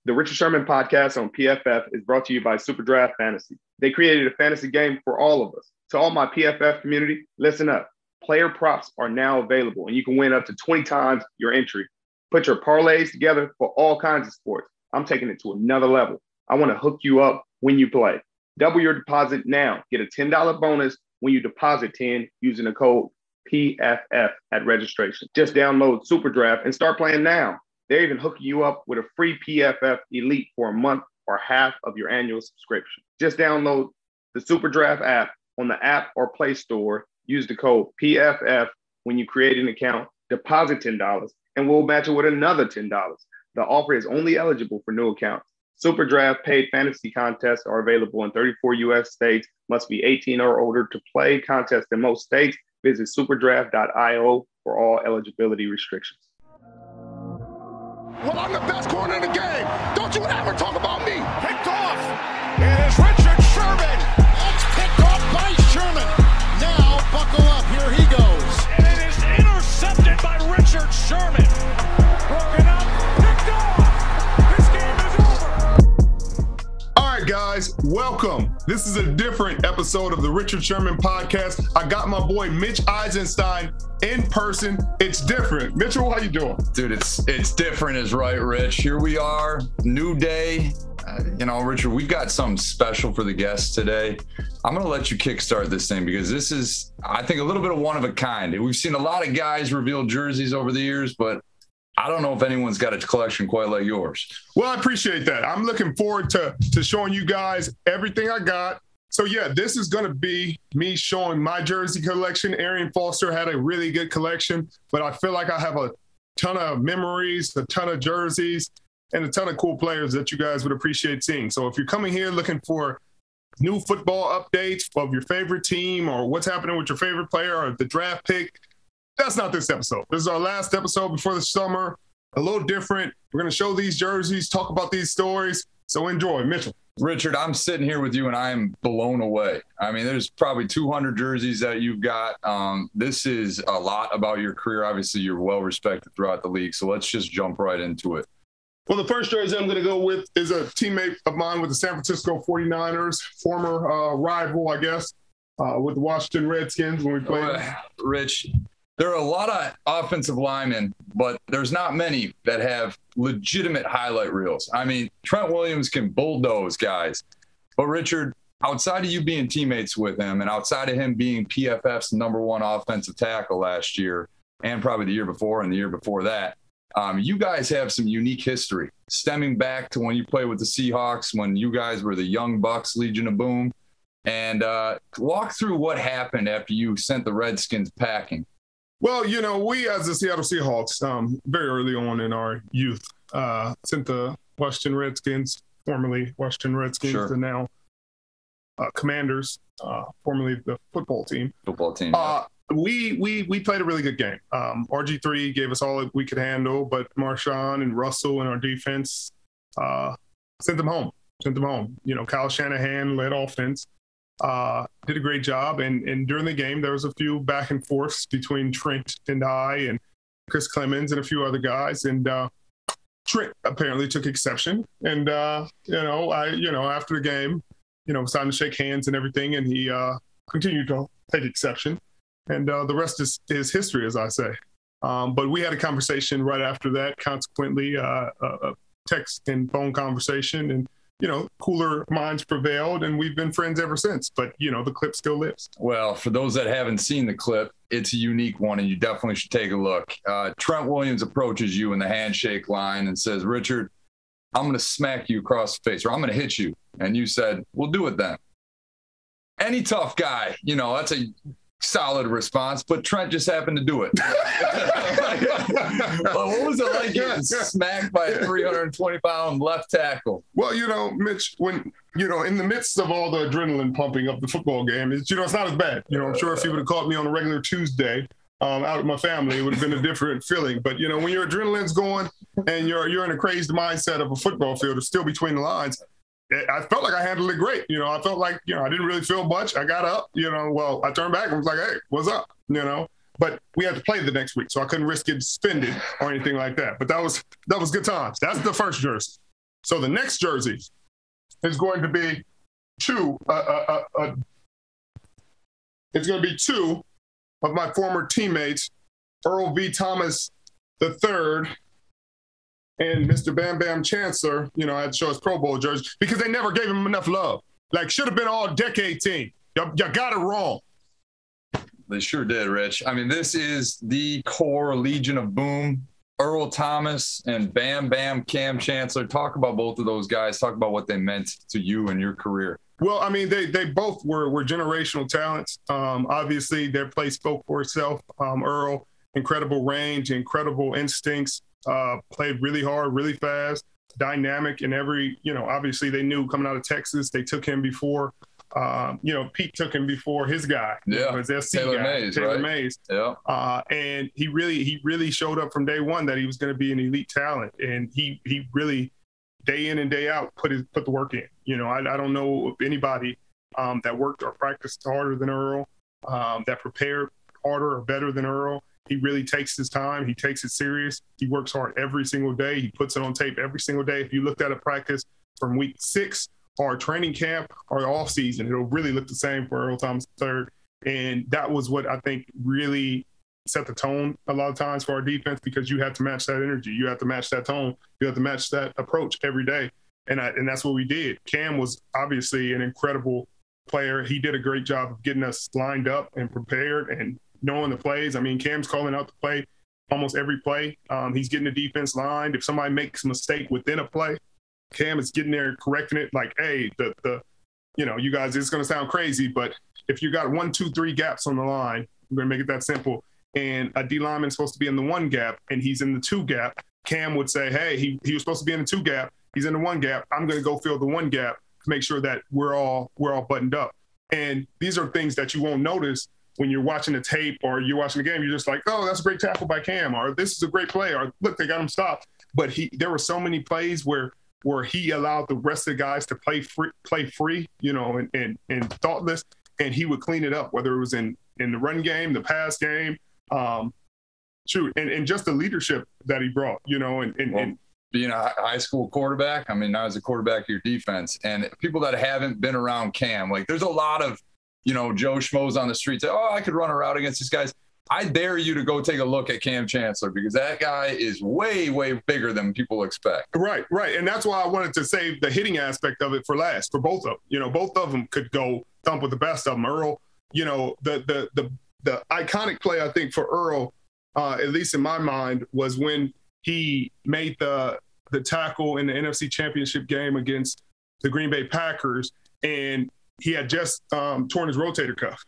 The Richard Sherman podcast on PFF is brought to you by SuperDraft Fantasy. They created a fantasy game for all of us. To all my PFF community, listen up. Player props are now available, and you can win up to 20 times your entry. Put your parlays together for all kinds of sports. I'm taking it to another level. I want to hook you up when you play. Double your deposit now. Get a $10 bonus when you deposit 10 using the code PFF at registration. Just download SuperDraft and start playing now. They're even hooking you up with a free PFF Elite for a month or half of your annual subscription. Just download the SuperDraft app on the App or Play Store. Use the code PFF when you create an account. Deposit $10, and we'll match it with another $10. The offer is only eligible for new accounts. SuperDraft paid fantasy contests are available in 34 U.S. states. Must be 18 or older to play. Contests in most states. Visit superdraft.io for all eligibility restrictions. Well, I'm the best corner in the game. Don't you ever talk about me. Picked off. It is Richard Sherman. It's picked off by Sherman. Now, buckle up. Here he goes. And it is intercepted by Richard Sherman. Broken up. Picked off. This game is over. All right, guys. Welcome. This is a different episode of the Richard Sherman podcast. I got my boy Mitch Eisenstein in person. It's different. Mitchell, how you doing? Dude, it's different is right, Rich. Here we are, new day. Richard, we've got something special for the guests today. I'm going to let you kickstart this thing because this is, I think, a little bit of one of a kind. We've seen a lot of guys reveal jerseys over the years, but I don't know if anyone's got a collection quite like yours. Well, I appreciate that. I'm looking forward to showing you guys everything I got. So, yeah, this is going to be me showing my jersey collection. Arian Foster had a really good collection, but I feel like I have a ton of memories, a ton of jerseys, and a ton of cool players that you guys would appreciate seeing. So if you're coming here looking for new football updates of your favorite team or what's happening with your favorite player or the draft pick, that's not this episode. This is our last episode before the summer, a little different. We're going to show these jerseys, talk about these stories. So enjoy. Mitchell. Richard, I'm sitting here with you and I am blown away. I mean, there's probably 200 jerseys that you've got. This is a lot about your career. Obviously, you're well respected throughout the league. So let's just jump right into it. Well, the first jersey I'm going to go with is a teammate of mine with the San Francisco 49ers, former rival, I guess, with the Washington Redskins when we played. Rich, there are a lot of offensive linemen, but there's not many that have legitimate highlight reels. I mean, Trent Williams can bulldoze guys. But, Richard, outside of you being teammates with him and outside of him being PFF's #1 offensive tackle last year and probably the year before and the year before that, you guys have some unique history stemming back to when you played with the Seahawks, when you guys were the Young Bucks, Legion of Boom. And walk through what happened after you sent the Redskins packing. Well, we as the Seattle Seahawks, very early on in our youth, sent the Washington Redskins, formerly Washington Redskins, sure, and now Commanders, formerly the football team. We played a really good game. RG3 gave us all that we could handle, but Marshawn and Russell and our defense sent them home. Kyle Shanahan led offense. Did a great job. And during the game, there was a few back and forths between Trent and I and Chris Clemens and a few other guys. And Trent apparently took exception. And, after the game, it was time to shake hands and everything. And he continued to take exception. And the rest is history, as I say. But we had a conversation right after that, consequently, a text and phone conversation. And cooler minds prevailed, and we've been friends ever since. But, the clip still lives. Well, for those that haven't seen the clip, it's a unique one, and you definitely should take a look. Trent Williams approaches you in the handshake line and says, Richard, I'm going to smack you across the face, or I'm going to hit you. And you said, we'll do it then. Any tough guy, that's a solid response, but Trent just happened to do it. Well, what was it like getting smacked by a 320-pound left tackle? Well, Mitch, when, in the midst of all the adrenaline pumping up the football game, it's not as bad. I'm sure if you would have caught me on a regular Tuesday out with my family, it would have been a different feeling. But, when your adrenaline's going and you're in a crazed mindset of a football field, it's still between the lines. I felt like I handled it great. I felt like, I didn't really feel much. I got up, I turned back and was like, hey, what's up? But we had to play the next week, so I couldn't risk getting suspended or anything like that. But that was good times. That's the first jersey. So the next jersey is going to be two of my former teammates, Earl V. Thomas III and Mr. Bam Bam Chancellor. You know, I had to show his Pro Bowl jersey because they never gave him enough love. Like, should have been all-decade team. Y'all got it wrong. They sure did, Rich. I mean, this is the core Legion of Boom. Earl Thomas and Bam Bam Cam Chancellor. Talk about both of those guys. Talk about what they meant to you and your career. Well, I mean, they both were generational talents. Obviously, their play spoke for itself. Earl, incredible range, incredible instincts, played really hard, really fast, dynamic in every, you know, obviously they knew coming out of Texas, they took him before, you know, Pete took him before his guy. Yeah, his SC Taylor guy, Mays, Taylor right? Mays. Yeah. And he really showed up from day one that he was going to be an elite talent. And he really, day in and day out, put the work in. You know, I don't know of anybody that worked or practiced harder than Earl, that prepared harder or better than Earl. He really takes his time. He takes it serious. He works hard every single day. He puts it on tape every single day. If you looked at a practice from week 6 or training camp or off season, it'll really look the same for Earl Thomas III. And that was what I think really set the tone a lot of times for our defense, because you have to match that energy. You have to match that tone. You have to match that approach every day. And that's what we did. Cam was obviously an incredible player. He did a great job of getting us lined up and prepared and knowing the plays. I mean, Cam's calling out the play almost every play. He's getting the defense lined. If somebody makes a mistake within a play, Cam is getting there, correcting it. Like, hey, you know, you guys, it's going to sound crazy, but if you got 1, 2, 3 gaps on the line, we're going to make it that simple. And a D lineman's supposed to be in the 1 gap, and he's in the 2 gap. Cam would say, hey, he was supposed to be in the 2 gap. He's in the 1 gap. I'm going to go fill the 1 gap to make sure that we're all buttoned up. And these are things that you won't notice when you're watching the tape or you're watching the game. You're just like, oh, that's a great tackle by Cam, or this is a great play, or look, they got him stopped. But there were so many plays where he allowed the rest of the guys to play free, you know, and thoughtless, and he would clean it up, whether it was in the run game, the pass game, and just the leadership that he brought, you know, and being a high school quarterback, I mean, I was a quarterback of your defense, and people that haven't been around Cam, like, there's a lot of, you know, Joe Schmoes on the street say, oh, I could run a route against these guys. I dare you to go take a look at Cam Chancellor, because that guy is way, way bigger than people expect. Right. And that's why I wanted to save the hitting aspect of it for last, for both of them. You know, both of them could go thump with the best of them. Earl, you know, the iconic play, I think, for Earl, at least in my mind, was when he made the tackle in the NFC Championship game against the Green Bay Packers, and he had just torn his rotator cuff.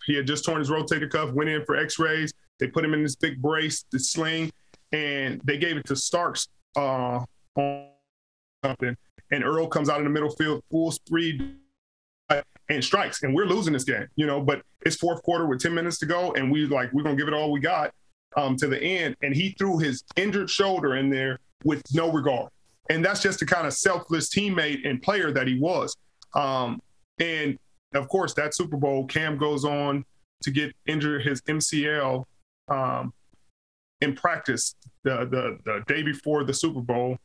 Went in for x-rays. They put him in this big brace, the sling, and they gave it to Starks on something. And Earl comes out in the middle field, full speed, and strikes. And we're losing this game, you know, but it's fourth quarter with 10 minutes to go, and we're going to give it all we got to the end. And he threw his injured shoulder in there with no regard. And that's just the kind of selfless teammate and player that he was. And of course, that Super Bowl, Cam goes on to get injured his MCL in practice the day before the Super Bowl,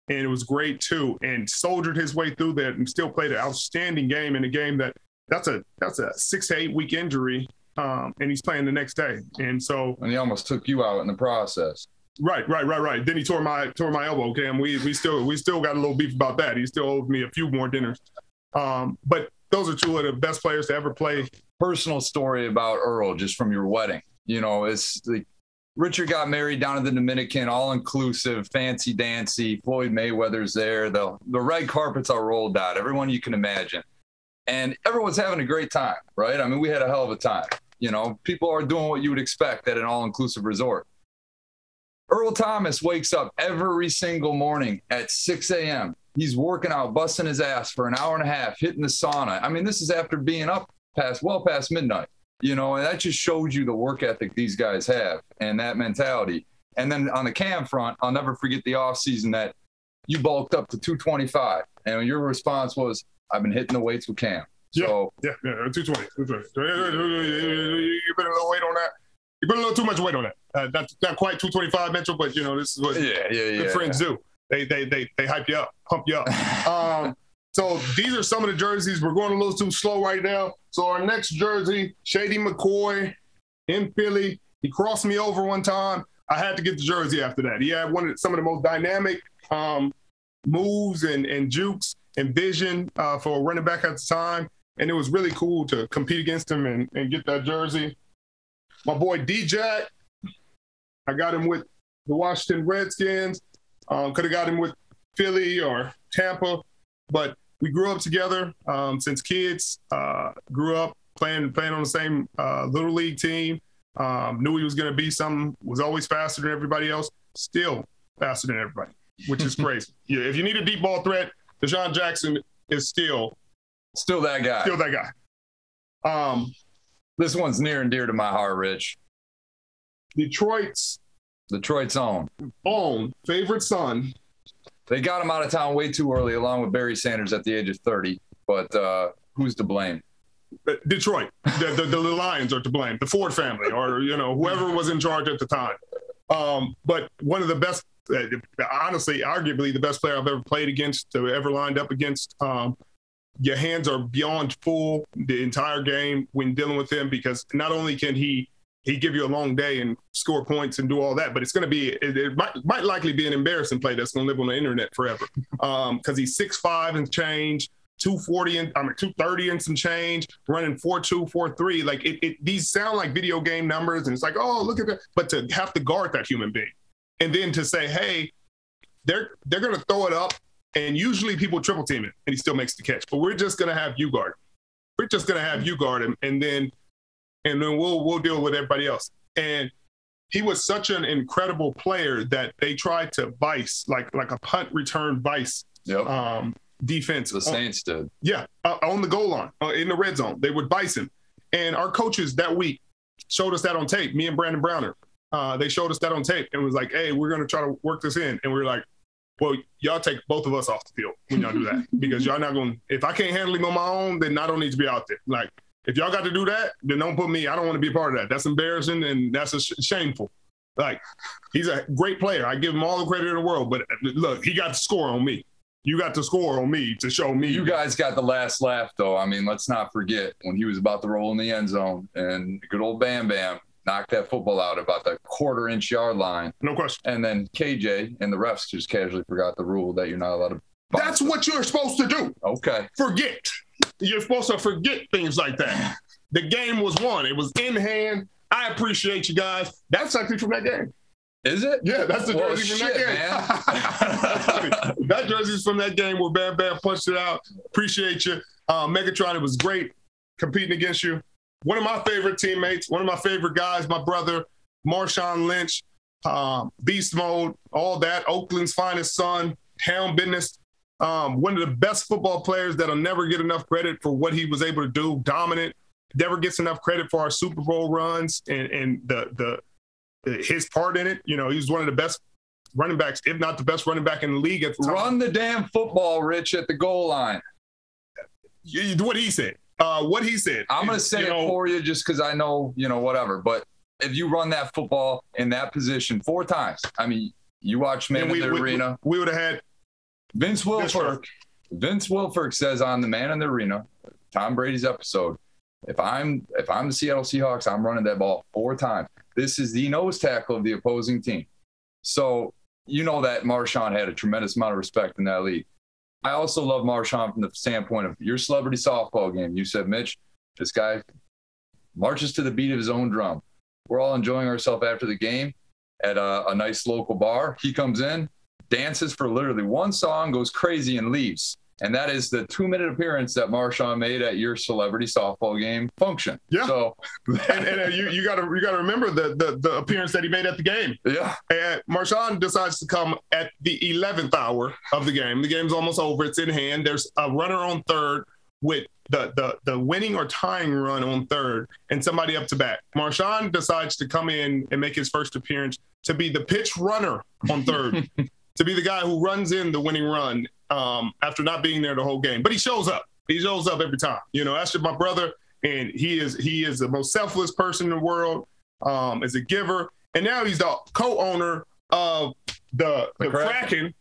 and it was great too. And soldiered his way through that and still played an outstanding game in a game that's a 6 to 8 week injury, and he's playing the next day. And he almost took you out in the process. Right. Then he tore my elbow, Cam. We still got a little beef about that. He still owes me a few more dinners. But those are 2 of the best players to ever play. Personal story about Earl, just from your wedding. You know, it's like Richard got married down in the Dominican, all-inclusive, fancy-dancy. Floyd Mayweather's there. The red carpets are rolled out, everyone you can imagine. And everyone's having a great time, right? I mean, we had a hell of a time. You know, people are doing what you would expect at an all-inclusive resort. Earl Thomas wakes up every single morning at 6 a.m. He's working out, busting his ass for an hour and a half, hitting the sauna. I mean, this is after being up well past midnight, you know, and that just shows you the work ethic these guys have and that mentality. And then on the Cam front, I'll never forget the offseason that you bulked up to 225. And your response was, I've been hitting the weights with Cam. So, yeah, 220. You put a little weight on that. You put a little too much weight on that. Not quite 225, Mitchell, but, you know, this is what good friends do. They hype you up, pump you up. So these are some of the jerseys. We're going a little too slow right now. So our next jersey, Shady McCoy in Philly. He crossed me over one time. I had to get the jersey after that. He had some of the most dynamic moves and jukes and vision for a running back at the time. And it was really cool to compete against him and get that jersey. My boy D-Jack, I got him with the Washington Redskins. Could have got him with Philly or Tampa, but we grew up together since kids. Grew up playing on the same little league team. Knew he was going to be something. Was always faster than everybody else. Still faster than everybody, which is crazy. Yeah, if you need a deep ball threat, Desean Jackson is still that guy. Still that guy. This one's near and dear to my heart, Rich. Detroit's own favorite son. They got him out of town way too early, along with Barry Sanders at the age of 30. But who's to blame? Detroit. The Lions are to blame. The Ford family, or whoever was in charge at the time. But one of the best, honestly, arguably the best player I've ever played against, ever lined up against. Your hands are beyond full the entire game when dealing with him, because not only can he give you a long day and score points and do all that, but it's going to be, it might likely be an embarrassing play that's going to live on the internet forever. Because he's 6'5" and change, 230 and some change, running 4.2, 4.3. Like these sound like video game numbers, and it's like, oh, look at that. But to have to guard that human being, and then to say, hey, they're going to throw it up, and usually people triple team it, and he still makes the catch. But we're just going to have you guard. We're just going to have you guard him, and then we'll deal with everybody else. And he was such an incredible player that they tried to vice, like a punt return vice defense. The Saints did. Yeah, on the goal line, in the red zone. They would vice him. And our coaches that week showed us that on tape, me and Brandon Browner. They showed us that on tape and was like, hey, we're going to try to work this in. And we were like, well, y'all take both of us off the field when y'all do that, because y'all not going to – if I can't handle him on my own, then I don't need to be out there. Like, if y'all got to do that, then don't put me – I don't want to be a part of that. That's embarrassing, and that's shameful. Like, he's a great player. I give him all the credit in the world, but look, he got to score on me. You got to score on me to show me. You guys got the last laugh, though. I mean, let's not forget when he was about to roll in the end zone and good old Bam Bam knocked that football out about the quarter-inch yard line. No question. And then KJ and the refs just casually forgot the rule that you're not allowed to bounce. That's what you're supposed to do. Okay. Forget. You're supposed to forget things like that. The game was won. It was in hand. I appreciate you guys. That's actually from that game. Is it? Yeah, that's the jersey from that game. Man. That jersey's from that game where Bam Bam punched it out. Appreciate you. Megatron, it was great competing against you. One of my favorite teammates, one of my favorite guys, my brother, Marshawn Lynch, beast mode, all that. Oakland's finest son, town business. One of the best football players that'll never get enough credit for what he was able to do. Dominant. Never gets enough credit for our Super Bowl runs and his part in it. You know, he was one of the best running backs, if not the best running back in the league at the time. Run the damn football, Rich, at the goal line. What he said. What he said. I'm going to say it for you just because I know, whatever. But if you run that football in that position 4 times, I mean, you watch Man in the Arena. We would have had Vince Wilfork. Vince Wilfork says on the Man in the Arena, Tom Brady's episode, if I'm the Seattle Seahawks, I'm running that ball 4 times. This is the nose tackle of the opposing team. So you know that Marshawn had a tremendous amount of respect in that league. I also love Marshawn from the standpoint of your celebrity softball game. You said, Mitch, this guy marches to the beat of his own drum. We're all enjoying ourselves after the game at a nice local bar. He comes in, dances for literally 1 song, goes crazy, and leaves. And that is the 2-minute appearance that Marshawn made at your celebrity softball game function. Yeah. So, and you got to remember the appearance that he made at the game. Yeah. And Marshawn decides to come at the 11th hour of the game. The game's almost over. It's in hand. There's a runner on third with the winning or tying run on third and somebody up to bat. Marshawn decides to come in and make his first appearance to be the pitch runner on third, to be the guy who runs in the winning run. After not being there the whole game, but he shows up. He shows up every time. That's just my brother, and he is the most selfless person in the world. As a giver, and now he's the co-owner of the Kraken,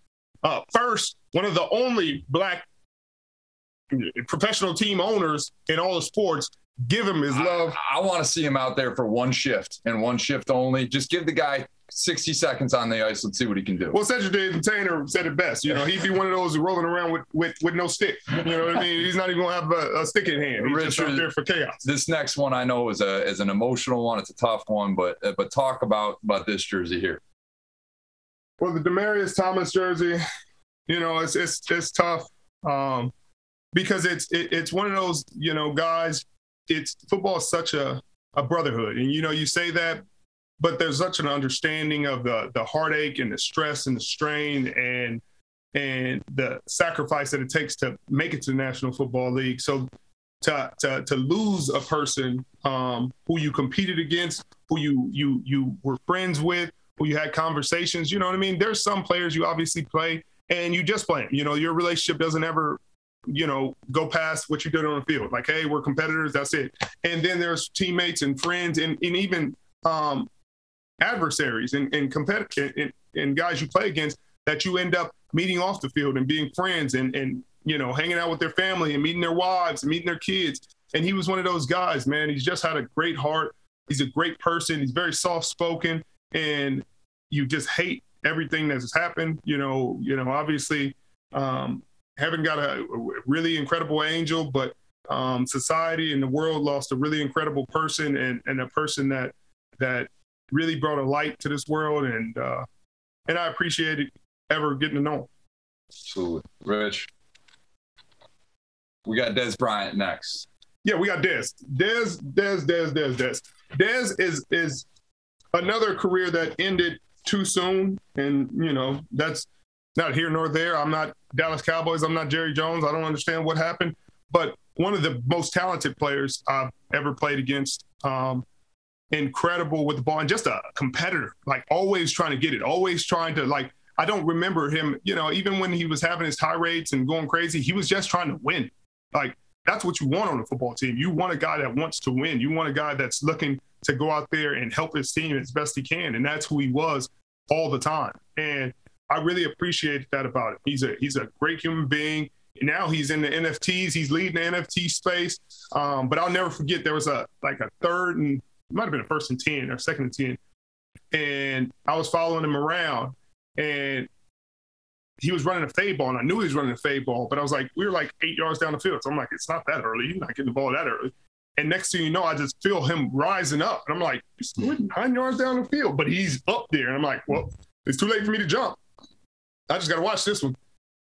First, one of the only black professional team owners in all of sports. Give him his love. I want to see him out there for one shift and one shift only. Just give the guy 60 seconds on the ice. Let's see what he can do. Well, Cedric the Entertainer said it best. You know, he'd be one of those rolling around with no stick. You know what I mean? He's not even going to have a stick in hand. He's just out there for chaos. This next one I know is an emotional one. It's a tough one, but talk about this jersey here. Well, the Demaryius Thomas jersey, you know, it's tough because it's one of those, you know, guys. Football is such a brotherhood, and you know, you say that, but there's such an understanding of the heartache and the stress and the strain and the sacrifice that it takes to make it to the National Football League. So to lose a person who you competed against, who you were friends with, who you had conversations, you know what I mean? There's some players you obviously play and you just play them. You know, your relationship doesn't ever, you know, go past what you did on the field. Like, hey, we're competitors, that's it. And then there's teammates and friends and even adversaries and competitors and guys you play against that you end up meeting off the field and being friends and you know, hanging out with their family and meeting their wives and meeting their kids. And he was one of those guys, man. He's just had a great heart. He's a great person. He's very soft-spoken, and you just hate everything that's happened. You know, obviously, haven't got a really incredible angel, but society and the world lost a really incredible person and a person that really brought a light to this world. And I appreciated ever getting to know him. Absolutely. Rich, we got Dez Bryant next. Yeah, we got Dez. Dez is another career that ended too soon. And, you know, that's not here nor there. I'm not Dallas Cowboys. I'm not Jerry Jones. I don't understand what happened. But one of the most talented players I've ever played against, incredible with the ball and just a competitor, like always trying to get it, always trying to, like, I don't remember him, you know, even when he was having his tirades and going crazy, he was just trying to win. Like, that's what you want on a football team. You want a guy that wants to win. You want a guy that's looking to go out there and help his team as best he can. And that's who he was all the time. And I really appreciated that about him. He's a great human being. Now he's in the NFTs. He's leading the NFT space. But I'll never forget there was a third and it might have been a 1st and 10 or 2nd and 10. And I was following him around and he was running a fade ball, and I knew he was running a fade ball, but I was like, we were like 8 yards down the field. So I'm like, it's not that early. You're not getting the ball that early. And next thing you know, I just feel him rising up. And I'm like, he's 9 yards down the field, but he's up there. And I'm like, well, it's too late for me to jump. I just got to watch this one.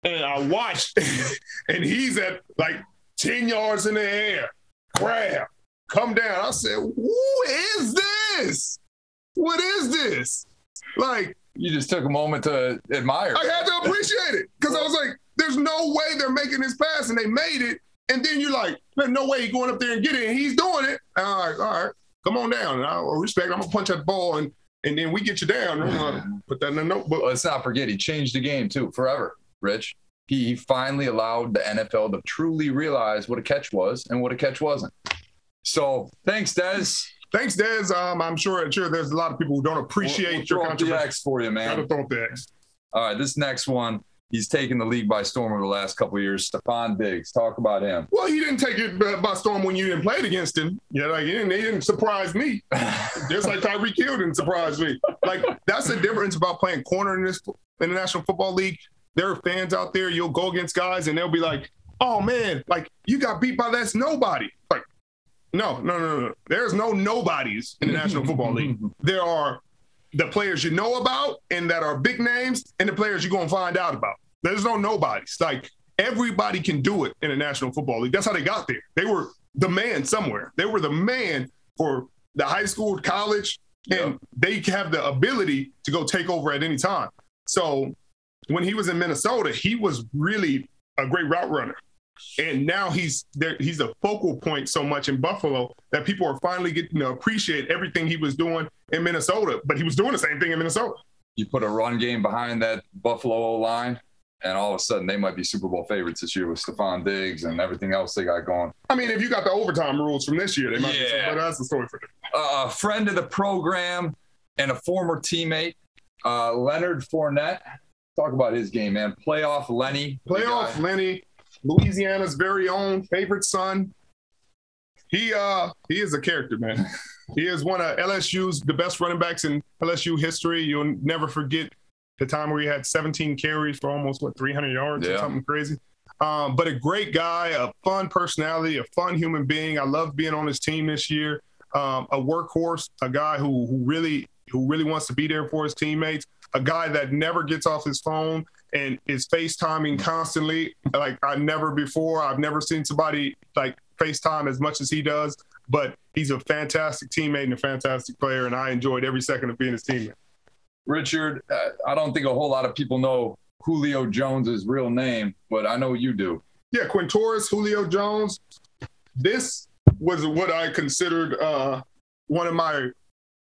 And I watched, and he's at like 10 yards in the air. Grab, come down. I said, who is this? What is this? Like, you just took a moment to admire. I had to appreciate it because I was like, there's no way they're making this pass, and they made it. And then you're like, there's no way he's going up there and get it, and he's doing it. And I'm like, all right, come on down. And I'll respect. I'm going to punch that ball, and then we get you down. I'm going to put that in the notebook. Let's not forget, he changed the game, too, forever, Rich. He finally allowed the NFL to truly realize what a catch was and what a catch wasn't. So thanks, Dez. Thanks, Dez. I'm sure there's a lot of people who don't appreciate your contribution. Throw up the X for you, man. Gotta throw up the X. All right, this next one, he's taken the league by storm over the last couple of years. Stefon Diggs, talk about him. Well, he didn't take it by storm when you didn't play it against him. Yeah, like he didn't surprise me. Just like Tyreek Hill didn't surprise me. Like, that's the difference about playing corner in the National Football League. There are fans out there, you'll go against guys, and they'll be like, oh, man, like, you got beat by that's nobody. Like, No. There's no nobodies in the National Football League. There are the players you know about and that are big names and the players you're going to find out about. There's no nobodies. Like, everybody can do it in the National Football League. That's how they got there. They were the man somewhere. They were the man for the high school, college, and they have the ability to go take over at any time. So when he was in Minnesota, he was really a great route runner. And now he's a focal point so much in Buffalo that people are finally getting to appreciate everything he was doing in Minnesota. But he was doing the same thing in Minnesota. You put a run game behind that Buffalo line, and all of a sudden they might be Super Bowl favorites this year with Stefon Diggs and everything else they got going. I mean, if you got the overtime rules from this year, they might be. But that's the story for them. A friend of the program and a former teammate, Leonard Fournette. Talk about his game, man. Playoff Lenny. Playoff Lenny, Louisiana's very own favorite son. He is a character, man. He is one of the best running backs in LSU history. You'll never forget the time where he had 17 carries for almost 300 yards or something crazy. But a great guy, a fun personality, a fun human being. I love being on his team this year. A workhorse, a guy who really wants to be there for his teammates, a guy that never gets off his phone and is FaceTiming constantly. Like I've never seen somebody like FaceTime as much as he does, but he's a fantastic teammate and a fantastic player, and I enjoyed every second of being his teammate. Richard, I don't think a whole lot of people know Julio Jones' real name, but I know you do. Yeah, Quintorris Julio Jones. This was what I considered one of my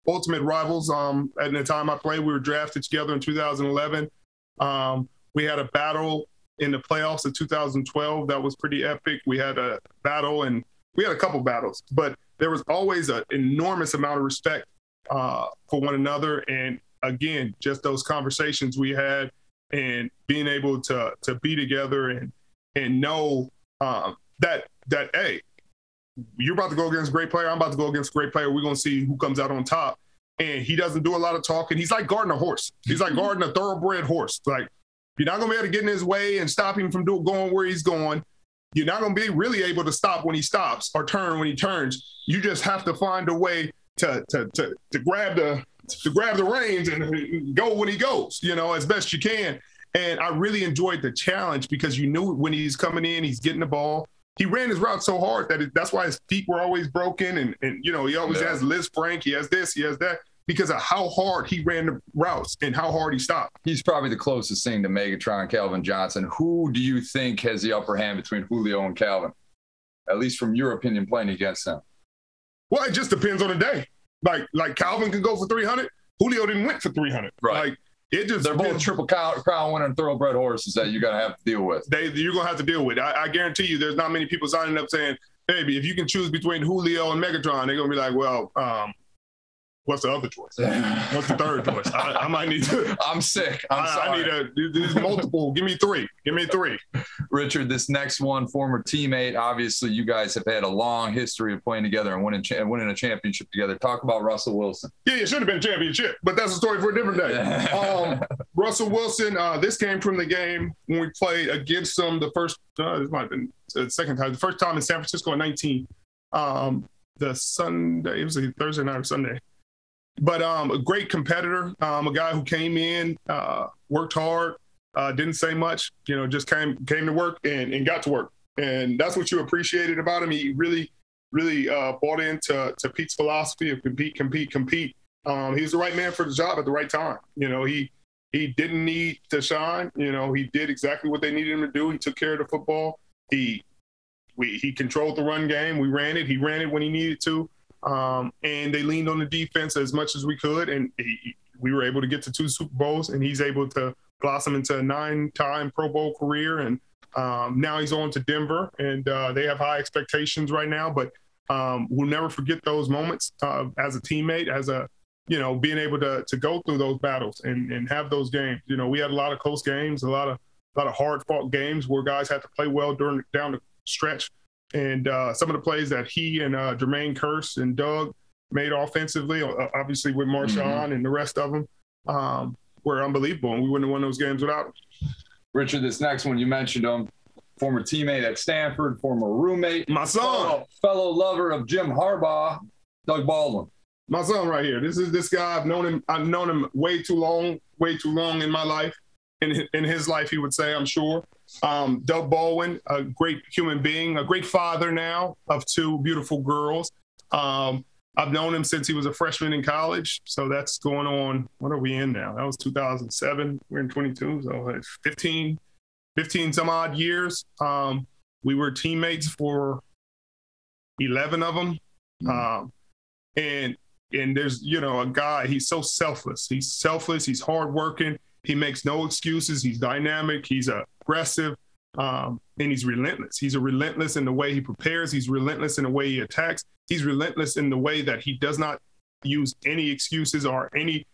ultimate rivals. At the time I played, we were drafted together in 2011. We had a battle in the playoffs of 2012 that was pretty epic. We had a battle, and we had a couple battles, but there was always an enormous amount of respect for one another. And again, just those conversations we had and being able to be together and know that hey, you're about to go against a great player. I'm about to go against a great player. We're going to see who comes out on top. And he doesn't do a lot of talking. He's like guarding a horse. He's like guarding a thoroughbred horse. Like, you're not going to be able to get in his way and stop him from going where he's going. You're not going to be really able to stop when he stops or turn when he turns. You just have to find a way to grab the reins and go when he goes, as best you can. And I really enjoyed the challenge because you knew when he's coming in, he's getting the ball. He ran his route so hard that's why his feet were always broken. And he always has Liz Frank. He has this, he has that, because of how hard he ran the routes and how hard he stopped. He's probably the closest thing to Megatron, Calvin Johnson. Who do you think has the upper hand between Julio and Calvin? At least from your opinion, playing against them. Well, it just depends on the day. Like Calvin could go for 300. Julio didn't win for 300. Right. They're both triple crown winning thoroughbred horses that you're going to have to deal with. You're going to have to deal with. I guarantee you there's not many people signing up saying, baby, if you can choose between Julio and Megatron, they're going to be like, well, what's the other choice? What's the third choice? I might need to. I'm sick. I need there's multiple. Give me three. Richard, this next one, former teammate. Obviously, you guys have had a long history of playing together and winning a championship together. Talk about Russell Wilson. Yeah, it should have been a championship, but that's a story for a different day. Russell Wilson, this came from the game when we played against them the first, this might have been the second time, the first time in San Francisco in 19. The Sunday, it was a Thursday night or Sunday. But a great competitor, a guy who came in, worked hard, didn't say much, just came to work and got to work. And that's what you appreciated about him. He really bought into Pete's philosophy of compete. He was the right man for the job at the right time. He didn't need to shine. He did exactly what they needed him to do. He took care of the football. He controlled the run game. We ran it. He ran it when he needed to. And they leaned on the defense as much as we could, and we were able to get to 2 Super Bowls, and he's able to blossom into a 9-time Pro Bowl career, and now he's on to Denver, and they have high expectations right now, but we'll never forget those moments as a teammate, as being able to go through those battles and have those games. We had a lot of close games, a lot of hard-fought games where guys had to play well down the stretch. And some of the plays that he and Jermaine Kearse and Doug made offensively, obviously with Marshawn and the rest of them, were unbelievable. And we wouldn't have won those games without him. Richard, this next one, you mentioned him, former teammate at Stanford, former roommate. My son. Fellow lover of Jim Harbaugh, Doug Baldwin. My son right here. This is this guy. I've known him way too long in my life. In his life, he would say, I'm sure. Doug Baldwin, a great human being, a great father now of 2 beautiful girls. I've known him since he was a freshman in college. So that's going on. What are we in now? That was 2007. We're in 22. So it's 15 some odd years. We were teammates for 11 of them. And there's, a guy, he's so selfless. He's selfless. He's hardworking. He makes no excuses. He's dynamic. He's aggressive. And he's relentless. He's relentless in the way he prepares. He's relentless in the way he attacks. He's relentless in the way that he does not use any excuses or any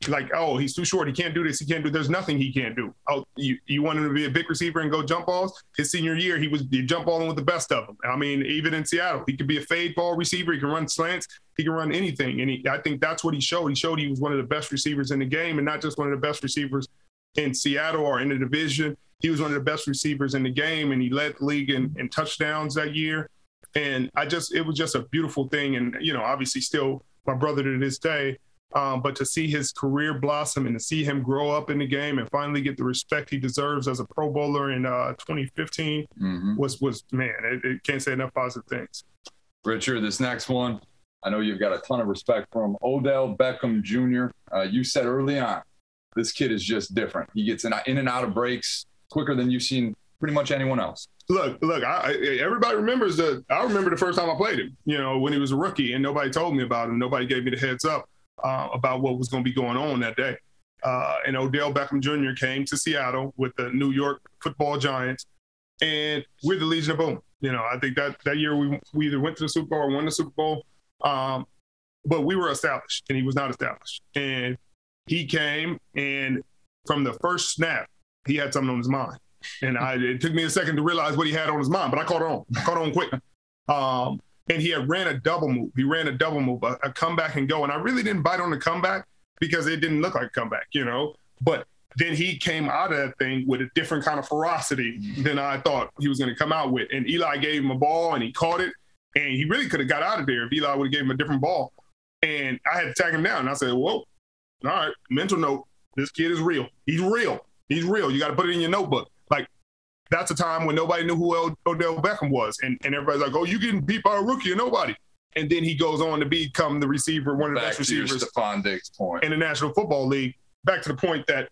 like, oh, he's too short. He can't do this. He can't do. There's nothing he can't do. Oh, you want him to be a big receiver and go jump balls? His senior year, he jump balling with the best of them. I mean, even in Seattle, he could be a fade ball receiver. He can run slants. He can run anything. And I think that's what he showed. He showed he was one of the best receivers in the game, and not just one of the best receivers in Seattle or in the division. He was one of the best receivers in the game, and he led the league in touchdowns that year. And it was just a beautiful thing. And, obviously still my brother to this day. But to see his career blossom and to see him grow up in the game and finally get the respect he deserves as a Pro Bowler in 2015 was man, it can't say enough positive things. Richard, this next one, I know you've got a ton of respect for him. Odell Beckham Jr. You said early on, this kid is just different. He gets in and out of breaks quicker than you've seen pretty much anyone else. Look, everybody remembers I remember the first time I played him, when he was a rookie, and nobody told me about him. Nobody gave me the heads up about what was going to be going on that day. And Odell Beckham Jr. came to Seattle with the New York Football Giants, and we're the Legion of Boom. I think that year we either went to the Super Bowl or won the Super Bowl, but we were established, and he was not established. And he came, and from the first snap, he had something on his mind. And it took me a second to realize what he had on his mind, but I caught on. Quick. And he had ran a double move. He ran a double move, a comeback and go. And I really didn't bite on the comeback because it didn't look like a comeback, But then he came out of that thing with a different kind of ferocity than I thought he was going to come out with. And Eli gave him a ball, and he caught it. And he really could have got out of there if Eli would have gave him a different ball. And I had to tag him down. And I said, whoa, all right, mental note, this kid is real. He's real. He's real. You got to put it in your notebook. Like, that's a time when nobody knew who Odell Beckham was. And everybody's like, oh, you getting beat by a rookie or nobody. And then he goes on to become the receiver, one of the best receivers Stefon Diggs point in the National Football League. Back to the point that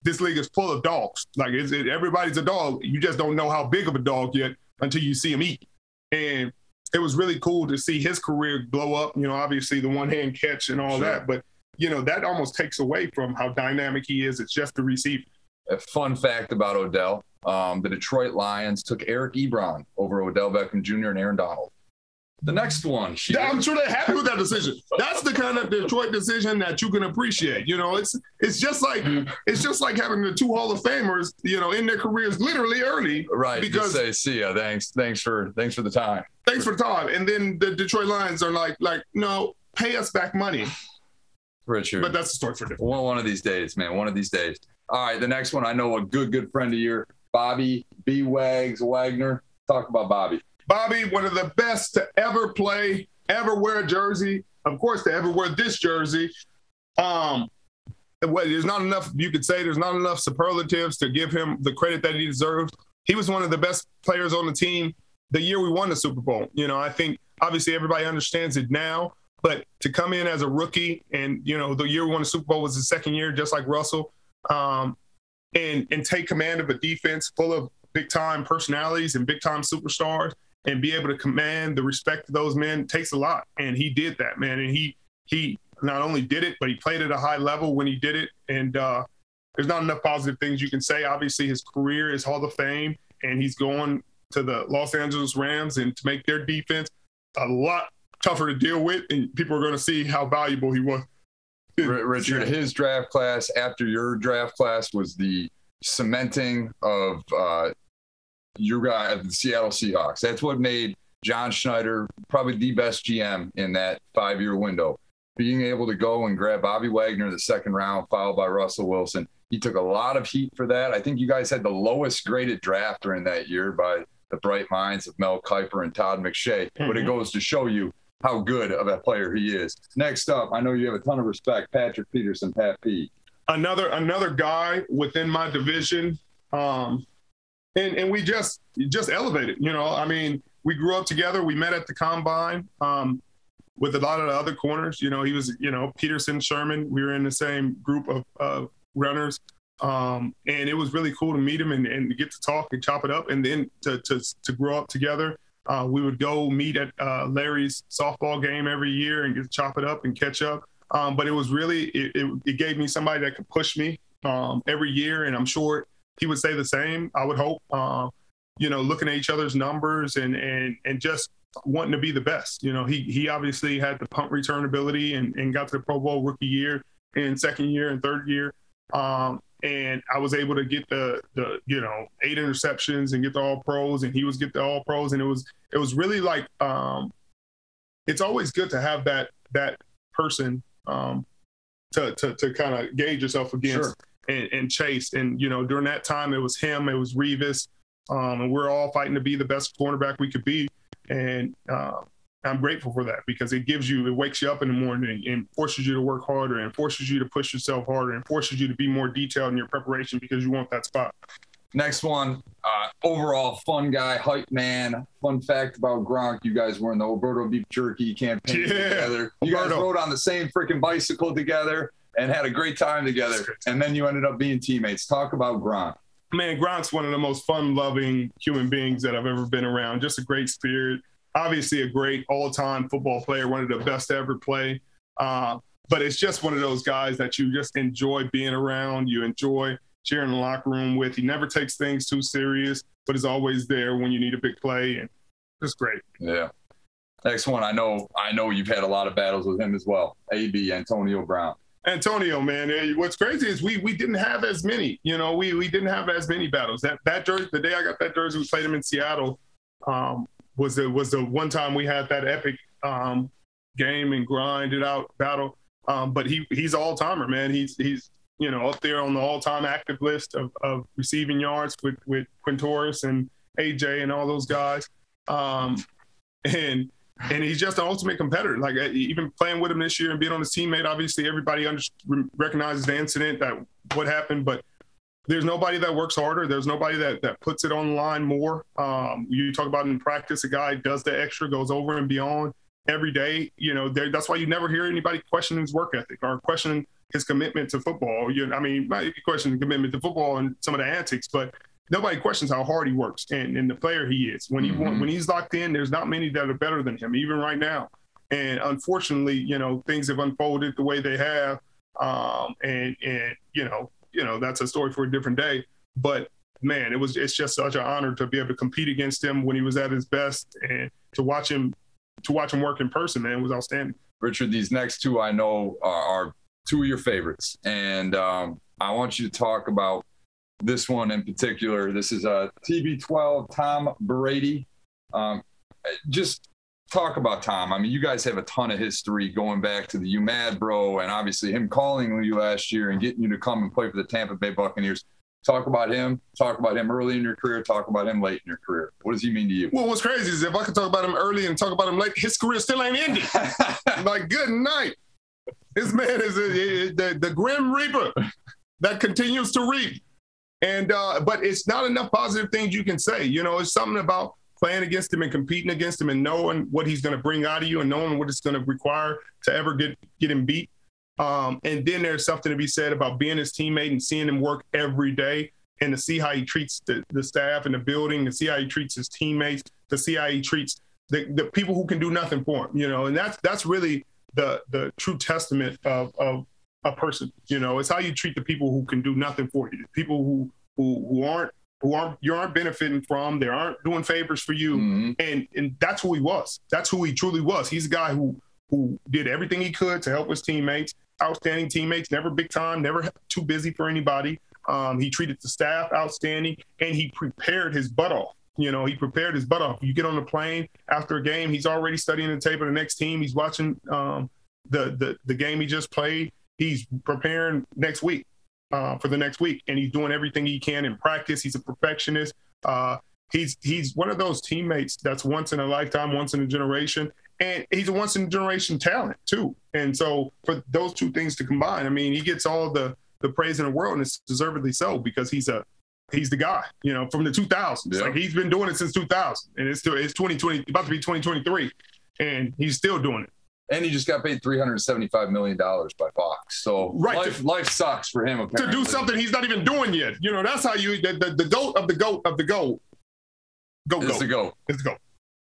this league is full of dogs. Like, everybody's a dog. You just don't know how big of a dog yet until you see him eat. And it was really cool to see his career blow up, obviously the one-hand catch and all that. But, that almost takes away from how dynamic he is. It's just the receiver. A fun fact about Odell, the Detroit Lions took Eric Ebron over Odell Beckham Jr. and Aaron Donald. The next one. I'm sure they're happy with that decision. That's the kind of Detroit decision that you can appreciate. It's just like having the two Hall of Famers, in their careers literally early. Right. Because say, see ya. Thanks for the time. Thanks for the time. And then the Detroit Lions are like, no, pay us back money. Richard. But that's a story for different. One of these days, man. One of these days. All right, the next one, I know a good friend of yours, Bobby B-Wags Wagner. Talk about Bobby. Bobby, one of the best to ever play, ever wear a jersey. Of course, to ever wear this jersey. There's not enough, you could say, there's not enough superlatives to give him the credit that he deserves. He was one of the best players on the team the year we won the Super Bowl. I think obviously everybody understands it now, but to come in as a rookie and, the year we won the Super Bowl was his second year, just like Russell. And take command of a defense full of big-time personalities and big-time superstars and be able to command the respect of those men takes a lot. And he did that, man. And he not only did it, but he played at a high level when he did it. And there's not enough positive things you can say. Obviously, his career is Hall of Fame, and he's going to the Los Angeles Rams and to make their defense a lot tougher to deal with. And people are going to see how valuable he was. Richard, his draft class after your draft class was the cementing of your guy at the Seattle Seahawks. That's what made John Schneider probably the best GM in that 5-year window. Being able to go and grab Bobby Wagner in the second round, followed by Russell Wilson. He took a lot of heat for that. I think you guys had the lowest graded draft during that year by the bright minds of Mel Kiper and Todd McShay. But it goes to show you how good of a player he is. Next up, I know you have a ton of respect, Patrick Peterson, Pat P. Another guy within my division, and we just elevated. We grew up together. We met at the combine with a lot of the other corners. He was, Peterson, Sherman. We were in the same group of runners, and it was really cool to meet him and get to talk and chop it up, and then to grow up together. We would go meet at Larry's softball game every year and get to chop it up and catch up. But it was really, it gave me somebody that could push me every year. And I'm sure he would say the same, I would hope, looking at each other's numbers and just wanting to be the best. He obviously had the punt return ability and got to the Pro Bowl rookie year. in second year and third year. And I was able to get the 8 interceptions and get the all pros, and he was get the all pros. And it was really like, it's always good to have that person to kind of gauge yourself against. Sure. and chase. And, during that time, it was him, it was Revis, and we're all fighting to be the best cornerback we could be. And I'm grateful for that, because it wakes you up in the morning and forces you to work harder and forces you to push yourself harder and forces you to be more detailed in your preparation because you want that spot. Next one, overall fun guy, hype man. Fun fact about Gronk, you guys were in the Alberto Beef Jerky campaign together. You guys rode on the same freaking bicycle together and had a great time together. And then you ended up being teammates. Talk about Gronk. Man, Gronk's one of the most fun-loving human beings that I've ever been around. Just a great spirit. Obviously a great all-time football player, one of the best to ever play. But it's just one of those guys that you just enjoy being around. You enjoy sharing the locker room with. He never takes things too serious, but is always there when you need a big play. And it's great. Yeah. Next one, I know you've had a lot of battles with him as well. AB, Antonio Brown. Antonio, man, what's crazy is we didn't have as many. We didn't have as many battles. That jersey, the day I got that jersey, we played him in Seattle. Was the one time we had that epic game and grinded out battle. But he's an all-timer, man. He's up there on the all-time active list of receiving yards with Quintoris and AJ and all those guys. And he's just an ultimate competitor. Like, even playing with him this year and being on his teammate, obviously everybody recognizes the incident, that what happened, but there's nobody that works harder. There's nobody that puts it on the line more. You talk about in practice, a guy does the extra, goes over and beyond every day. That's why you never hear anybody question his work ethic or question his commitment to football. You might question the commitment to football and some of the antics, but nobody questions how hard he works and the player he is. When he's locked in, there's not many that are better than him, even right now. And unfortunately, things have unfolded the way they have. That's a story for a different day. But man, it's just such an honor to be able to compete against him when he was at his best, and to watch him work in person, man, was outstanding. Richard, these next two I know are two of your favorites, and I want you to talk about this one in particular. This is TB12, Tom Brady. Just talk about Tom. I mean, you guys have a ton of history going back to the You Mad Bro, and obviously him calling you last year and getting you to come and play for the Tampa Bay Buccaneers. Talk about him. Talk about him early in your career. Talk about him late in your career. What does he mean to you? Well, what's crazy is if I could talk about him early and talk about him late, his career still ain't ended. Like, good night. This man is the Grim Reaper that continues to reap. And but it's not enough positive things you can say. It's something about playing against him and competing against him and knowing what he's going to bring out of you and knowing what it's going to require to ever get him beat. And then there's something to be said about being his teammate and seeing him work every day, and to see how he treats the staff in the building, to see how he treats his teammates, to see how he treats the people who can do nothing for him. And that's really the true testament of a person. It's how you treat the people who can do nothing for you, the people who aren't benefiting from, they aren't doing favors for you. Mm-hmm. And that's who he was. That's who he truly was. He's a guy who did everything he could to help his teammates, outstanding teammates, never big time, never too busy for anybody. He treated the staff outstanding, and he prepared his butt off. He prepared his butt off. You get on the plane after a game, he's already studying the tape of the next team. He's watching the game he just played. He's preparing next week for the next week, and he's doing everything he can in practice. He's a perfectionist. He's one of those teammates that's once in a lifetime, once in a generation, and he's a once in a generation talent too. And so for those two things to combine, I mean, he gets all the praise in the world, and it's deservedly so, because he's the guy, from the 2000s. Yeah. Like, he's been doing it since 2000, and it's 2020, about to be 2023, and he's still doing it. And he just got paid $375 million by Fox. So life sucks for him, apparently. To do something he's not even doing yet. That's how you, the GOAT of the GOAT of the GOAT. It's the GOAT. It's the GOAT.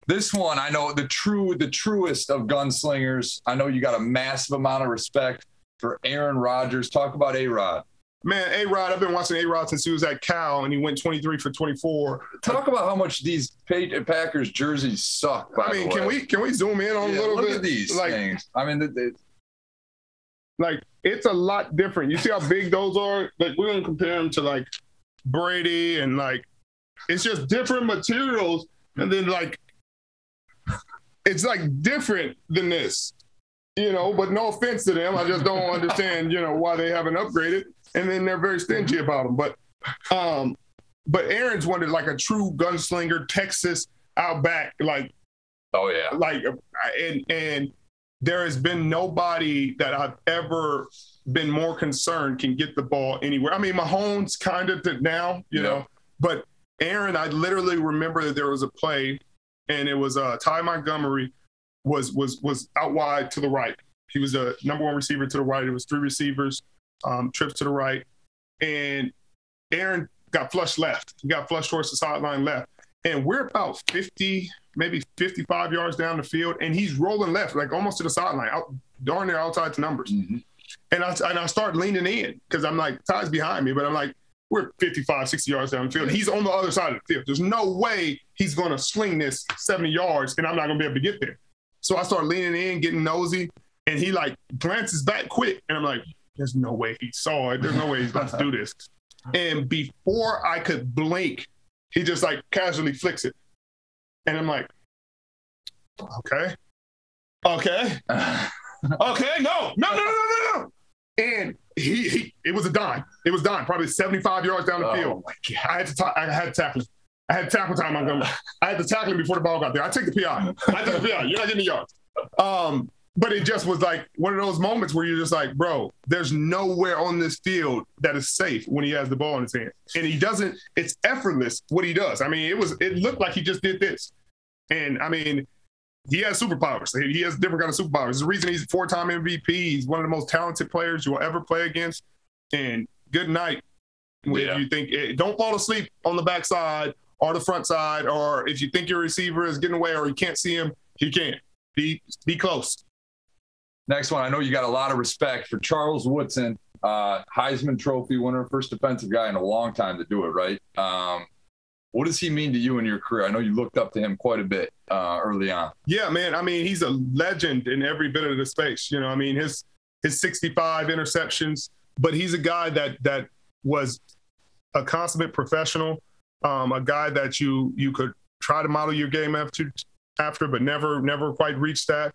This one, I know the truest of gunslingers. I know you got a massive amount of respect for Aaron Rodgers. Talk about A-Rod. Man, A-Rod, I've been watching A-Rod since he was at Cal, and he went 23 for 24. Talk about how much these Packers jerseys suck, by the way. Can we zoom in on a little bit? Look at these things. I mean, it's a lot different. You see how big those are? Like, we're going to compare them to, like, Brady and, like, it's just different materials. And then, like, it's, like, different than this, you know, but no offense to them. I just don't understand, you know, why they haven't upgraded. And then they're very stingy about them. But Aaron's wanted, like, a true gunslinger, Texas Outback, like, oh, yeah. Like, and there has been nobody that I've ever been more concerned can get the ball anywhere. I mean, Mahomes kind of now, you know, but Aaron, I literally remember that there was a play, and it was Ty Montgomery was out wide to the right. He was the number one receiver to the right. It was three receivers, trips to the right, and Aaron got flushed left. He got flushed towards the sideline left, and we're about 50, maybe 55 yards down the field, and he's rolling left, like almost to the sideline, out darn near outside the numbers. Mm-hmm. And I start leaning in because I'm like, Ty's behind me, but I'm like, we're 55, 60 yards down the field. He's on the other side of the field. There's no way he's going to sling this 70 yards, and I'm not going to be able to get there. So I start leaning in, getting nosy, and he, like, glances back quick, and I'm like, there's no way he saw it. There's no way he's about to do this. And before I could blink, he just, like, casually flicks it. And I'm like, okay. No. And it was a dime. It was dime, probably 75 yards down the field. My God. I had to tackle him. I had to tackle Ty Montgomery. I had to tackle him before the ball got there. I take the PI. You're not getting the yards. But it just was like one of those moments where you're just like, bro, there's nowhere on this field that is safe when he has the ball in his hand. And he doesn't, it's effortless what he does. I mean, it looked like he just did this. And I mean, he has superpowers. He has different kind of superpowers. There's a reason he's a 4-time MVP. He's one of the most talented players you will ever play against. And good night. If you think, don't fall asleep on the backside or the front side, or if you think your receiver is getting away or you can't see him, he can't. Be close. Next one, I know you got a lot of respect for Charles Woodson, Heisman Trophy winner, first defensive guy in a long time to do it, right? What does he mean to you in your career? I know you looked up to him quite a bit early on. Yeah, man. I mean, he's a legend in every bit of the space. You know, I mean, his 65 interceptions, but he's a guy that was a consummate professional, a guy that you could try to model your game after, but never quite reached that.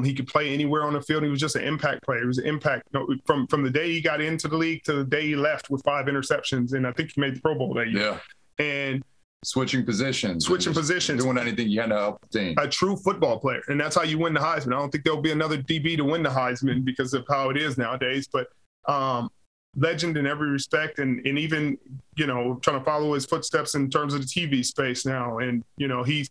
He could play anywhere on the field. He was just an impact player. He was an impact from the day he got into the league to the day he left with 5 interceptions, and I think he made the Pro Bowl that year. Yeah. And switching positions, doing anything you had to help the team. A true football player, and that's how you win the Heisman. I don't think there'll be another DB to win the Heisman because of how it is nowadays. But legend in every respect, and even, you know, trying to follow his footsteps in terms of the TV space now. And, you know, he's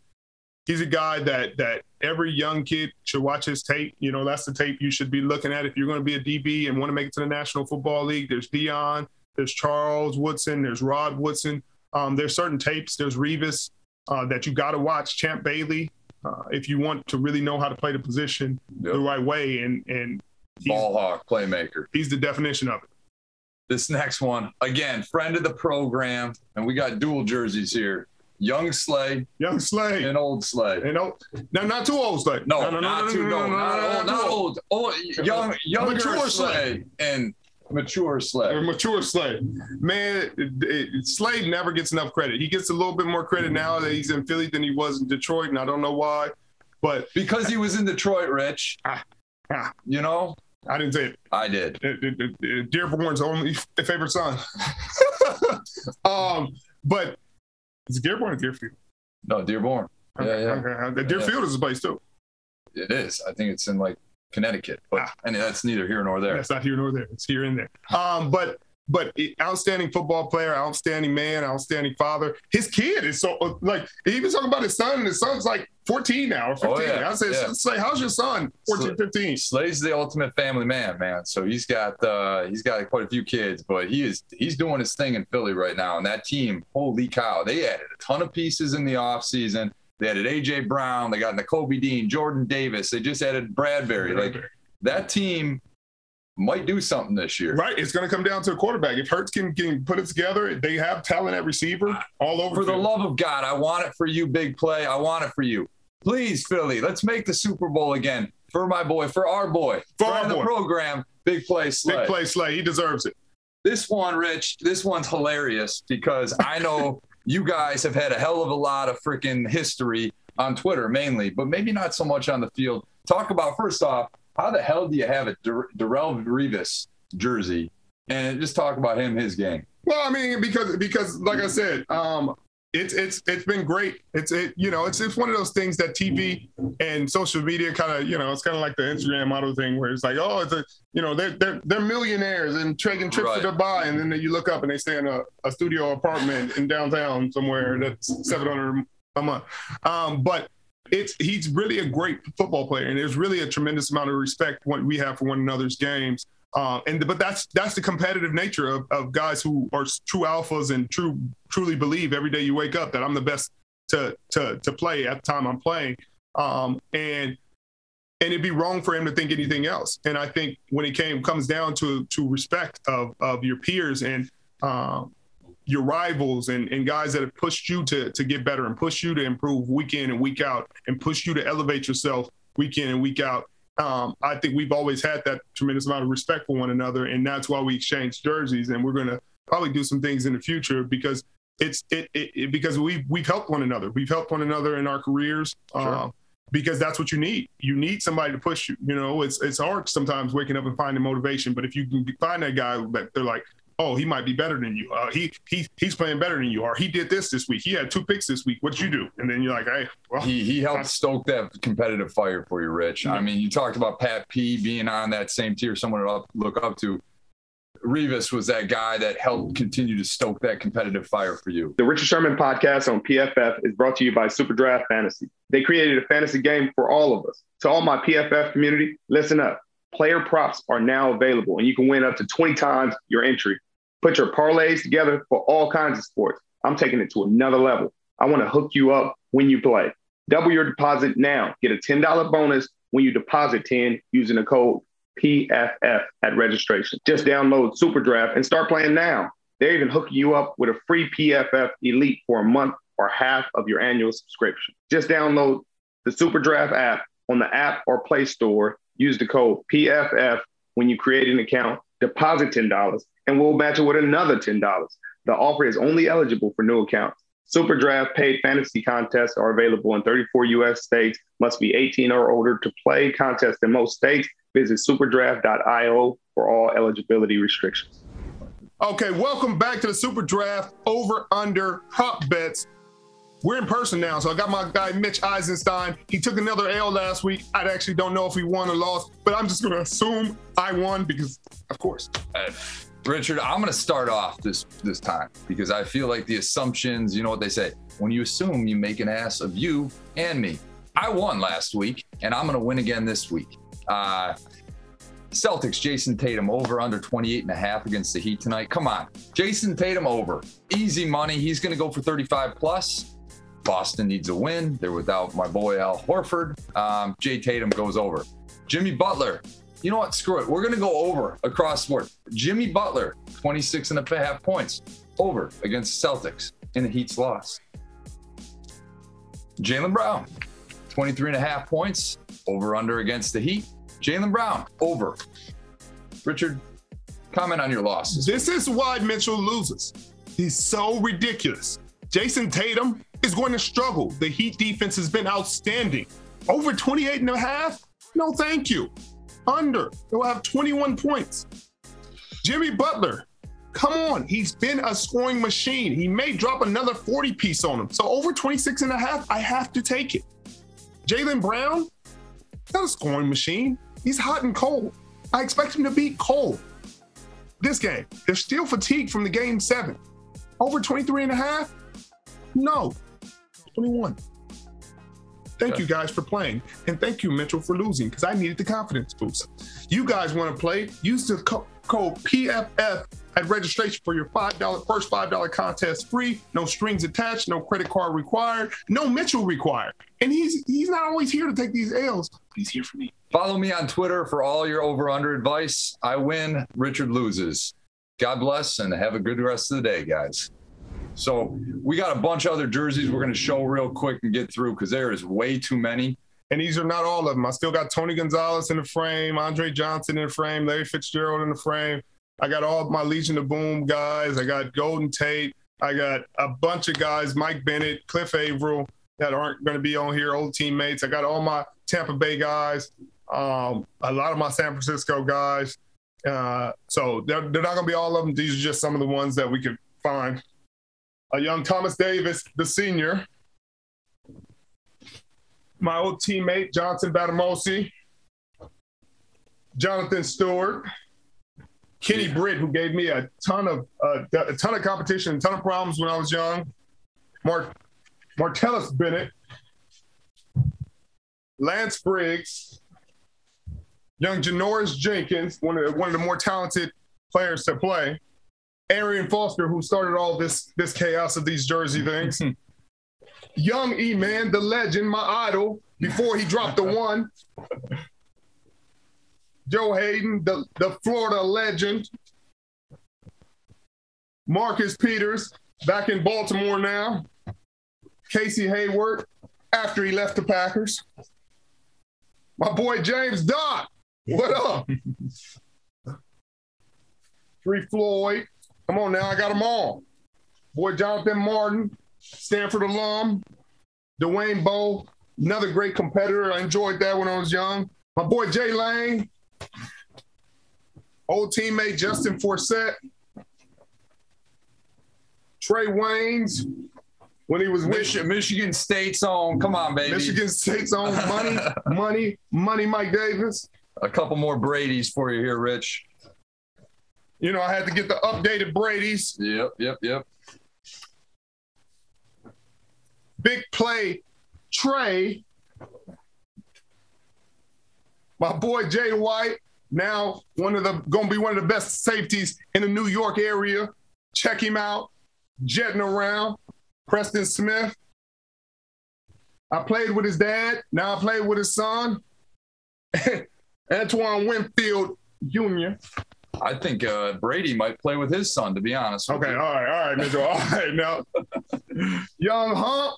a guy that every young kid should watch his tape. You know, that's the tape you should be looking at if you're going to be a DB and want to make it to the National Football League. There's Deon, there's Charles Woodson, there's Rod Woodson. There's certain tapes. There's Revis that you got to watch. Champ Bailey, if you want to really know how to play the position the right way. And ball hawk, playmaker. He's the definition of it. This next one, again, friend of the program, and we got dual jerseys here. Young Slay, and old Slay. No, not too old Slay. Not old. Younger Slay and mature Slay. Mature Slay. Man, Slay never gets enough credit. He gets a little bit more credit now that he's in Philly than he was in Detroit, and I don't know why. But because he was in Detroit, Rich. You know? I didn't say it. I did. Dearborn's only favorite son. But is it Dearborn or Deerfield? No, Dearborn. Okay. Deerfield is a place too. It is. I think it's in like Connecticut, but and that's neither here nor there. That's not here nor there. It's here and there. But outstanding football player, outstanding man, outstanding father. His kid is so like he was talking about his son, and his son's like 14 now or 15. Oh, yeah. I said, Slay, how's your son? 14, 15. Slay's the ultimate family man. So he's got quite a few kids, but he's doing his thing in Philly right now. And that team, holy cow, they added a ton of pieces in the offseason. They added A.J. Brown. They got N'Kobe Dean, Jordan Davis. They just added Bradbury. Like that team might do something this year. Right. It's going to come down to a quarterback. If Hurts can put it together, they have talent at receiver all over. For the love of God, I want it for you, big play. I want it for you. Please, Philly, let's make the Super Bowl again. for my boy, for our boy, for the program, Big Play Slay. Big Play Slay. He deserves it. This one, Rich, this one's hilarious because I know you guys have had a hell of a lot of freaking history on Twitter mainly, but maybe not so much on the field. Talk about, first off, how the hell do you have a Darrelle Revis jersey? And just talk about him, his game. Well, I mean, because like I said, it's been great. It's one of those things that TV and social media kind of, it's kind of like the Instagram model thing where it's like, oh, they're millionaires and taking trips to Dubai, and then you look up and they stay in a studio apartment in downtown somewhere that's $700 a month. But he's really a great football player, and there's really a tremendous amount of respect we have for one another's games. But that's the competitive nature of guys who are true alphas and truly believe every day you wake up that I'm the best to play at the time I'm playing. And it'd be wrong for him to think anything else. And I think when it comes down to respect of your peers and your rivals and guys that have pushed you to get better and pushed you to improve week in and week out and pushed you to elevate yourself week in and week out. I think we've always had that tremendous amount of respect for one another, and that's why we exchange jerseys. And we're going to probably do some things in the future because because we've helped one another. We've helped one another in our careers. Sure. Because that's what you need. You need somebody to push you. It's hard sometimes waking up and finding motivation, but if you can find that guy that they're like, oh, he might be better than you. He's playing better than you, or he did this week. He had 2 picks this week. What'd you do? And then you're like, hey, well, he helped stoke that competitive fire for you, Rich. I mean, you talked about Pat P being on that same tier, someone to look up to. Revis was that guy that helped continue to stoke that competitive fire for you. The Richard Sherman podcast on PFF is brought to you by SuperDraft Fantasy. They created a fantasy game for all of us. To all my PFF community, listen up. Player props are now available, and you can win up to 20 times your entry. Put your parlays together for all kinds of sports. I'm taking it to another level. I want to hook you up when you play. Double your deposit now. Get a $10 bonus when you deposit 10 using the code PFF at registration. Just download SuperDraft and start playing now. They're even hooking you up with a free PFF Elite for a month or half of your annual subscription. Just download the SuperDraft app on the App or Play Store. Use the code PFF when you create an account. Deposit $10, and we'll match it with another $10. The offer is only eligible for new accounts. SuperDraft paid fantasy contests are available in 34 U.S. states. Must be 18 or older to play. Contests in most states. Visit superdraft.io for all eligibility restrictions. Okay, welcome back to the SuperDraft over-under prop bets. We're in person now, so I got my guy Mitch Eisenstein. He took another L last week. I actually don't know if he won or lost, but I'm just going to assume I won because, of course. Richard, I'm going to start off this time because I feel like the assumptions, you know what they say, when you assume, you make an ass of you and me. I won last week, and I'm going to win again this week. Celtics, Jason Tatum over under 28.5 against the Heat tonight. Come on, Jason Tatum over. Easy money. He's going to go for 35 plus. Boston needs a win. They're without my boy Al Horford. Jay Tatum goes over. Jimmy Butler. You know what? Screw it. We're going to go over across the board. Jimmy Butler, 26.5 points. Over against the Celtics in the Heat's loss. Jaylen Brown, 23.5 points. Over under against the Heat. Jaylen Brown, over. Richard, comment on your losses. This is why Mitchell loses. He's so ridiculous. Jason Tatum is going to struggle. The Heat defense has been outstanding. Over 28.5? No, thank you. Under. They'll have 21 points. Jimmy Butler, come on. He's been a scoring machine. He may drop another 40 piece on him. So over 26.5, I have to take it. Jaylen Brown, not a scoring machine. He's hot and cold. I expect him to beat Cole. This game, they're still fatigued from the game 7. Over 23.5? No. 21. Thank you guys for playing. And thank you, Mitchell, for losing because I needed the confidence boost. You guys want to play? Use the code PFF at registration for your first $5 contest free. No strings attached, no credit card required, no Mitchell required. And he's not always here to take these L's, but he's here for me. Follow me on Twitter for all your over-under advice. I win, Richard loses. God bless and have a good rest of the day, guys. So we got a bunch of other jerseys we're going to show real quick and get through because there is way too many. And these are not all of them. I still got Tony Gonzalez in the frame, Andre Johnson in the frame, Larry Fitzgerald in the frame. I got all of my Legion of Boom guys. I got Golden Tate. I got a bunch of guys, Mike Bennett, Cliff Averill, that aren't going to be on here, old teammates. I got all my Tampa Bay guys, a lot of my San Francisco guys. So they're not going to be all of them. These are just some of the ones that we could find. A young Thomas Davis, the senior. My old teammate, Johnson Batamosi. Jonathan Stewart. Kenny Britt, who gave me a ton of competition, a ton of problems when I was young. Martellus Bennett. Lance Briggs. Young Janoris Jenkins, one of the more talented players to play. Arian Foster, who started all this chaos of these jersey things. Young E-Man, the legend, my idol, before he dropped the one. Joe Hayden, the Florida legend. Marcus Peters, back in Baltimore now. Casey Hayward, after he left the Packers. My boy James Dodd, what up? Tree Floyd, come on now, I got them all. Boy Jonathan Martin, Stanford alum. Dwayne Bowe, another great competitor. I enjoyed that when I was young. My boy Jay Lang, old teammate Justin Forsett. Trey Waynes, when he was with Michigan State's own. Come on, baby. Michigan State's own money, Mike Davis. A couple more Bradys for you here, Rich. You know, I had to get the updated Bradys. Yep. Big play, Trey. My boy Jay White, now going to be one of the best safeties in the New York area. Check him out, jetting around. Preston Smith. I played with his dad. Now I play with his son. Antoine Winfield Jr. I think Brady might play with his son, to be honest. Okay, all right, Mitchell. All right, now. Young Hump.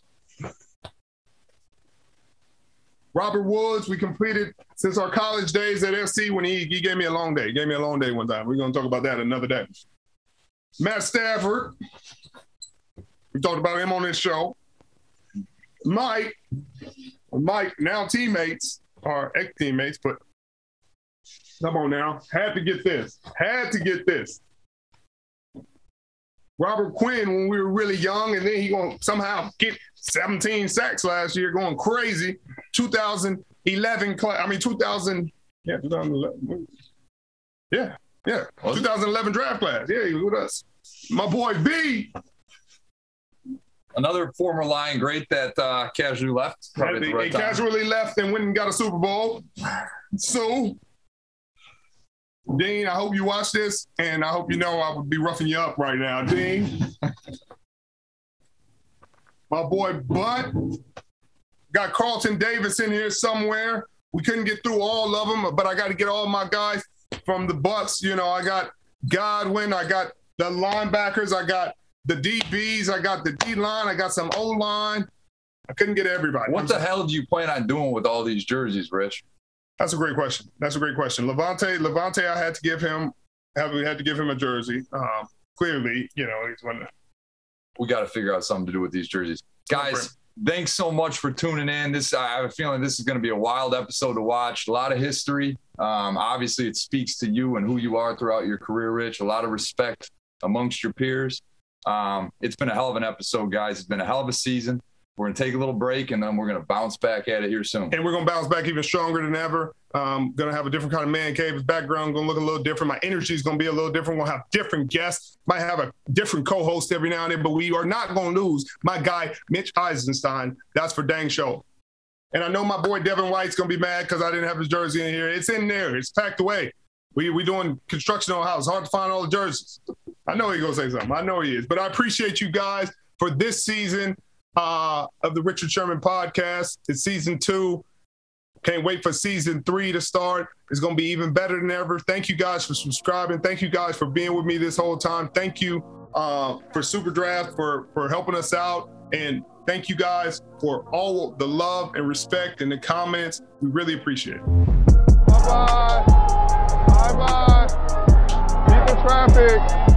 Robert Woods, we completed since our college days at SC when he gave me a long day. He gave me a long day one time. We're going to talk about that another day. Matt Stafford. We talked about him on this show. Mike, now teammates, or ex-teammates, but come on now. Had to get this. Robert Quinn when we were really young, and then he going to somehow get 17 sacks last year, going crazy. 2011 class. 2011. Yeah. 2011 draft class. Yeah, he was with us. My boy B. Another former Lion great that casually left. He casually left and went and got a Super Bowl. So, Dean, I hope you watch this, and I hope you know I would be roughing you up right now, Dean. My boy Butt. Got Carlton Davis in here somewhere. We couldn't get through all of them, but I got to get all my guys from the Bucks. You know, I got Godwin. I got the linebackers. I got the DBs. I got the D-line. I got some O-line. I couldn't get everybody. What the hell do you plan on doing with all these jerseys, Rich? That's a great question. Levante, I had to give him a jersey. Clearly, you know, he's one of the... We got to figure out something to do with these jerseys. Guys, thanks so much for tuning in. I have a feeling this is going to be a wild episode to watch. A lot of history. Obviously, it speaks to you and who you are throughout your career, Rich. A lot of respect amongst your peers. It's been a hell of an episode, guys. It's been a hell of a season. We're going to take a little break, and then we're going to bounce back at it here soon. And we're going to bounce back even stronger than ever. Going to have a different kind of man cave. His background going to look a little different. My energy is going to be a little different. We'll have different guests. Might have a different co-host every now and then, but we are not going to lose my guy, Mitch Eisenstein. That's for dang sure. And I know my boy Devin White's going to be mad because I didn't have his jersey in here. It's in there. It's packed away. We doing construction on a house. Hard to find all the jerseys. I know he's going to say something. I know he is. But I appreciate you guys for this season of the Richard Sherman podcast. It's season 2. Can't wait for season 3 to start. It's going to be even better than ever. Thank you guys for subscribing. Thank you guys for being with me this whole time. Thank you for SuperDraft for helping us out. And Thank you guys for all the love and respect in the comments. We really appreciate it. Bye-bye. Bye-bye. Keep the traffic.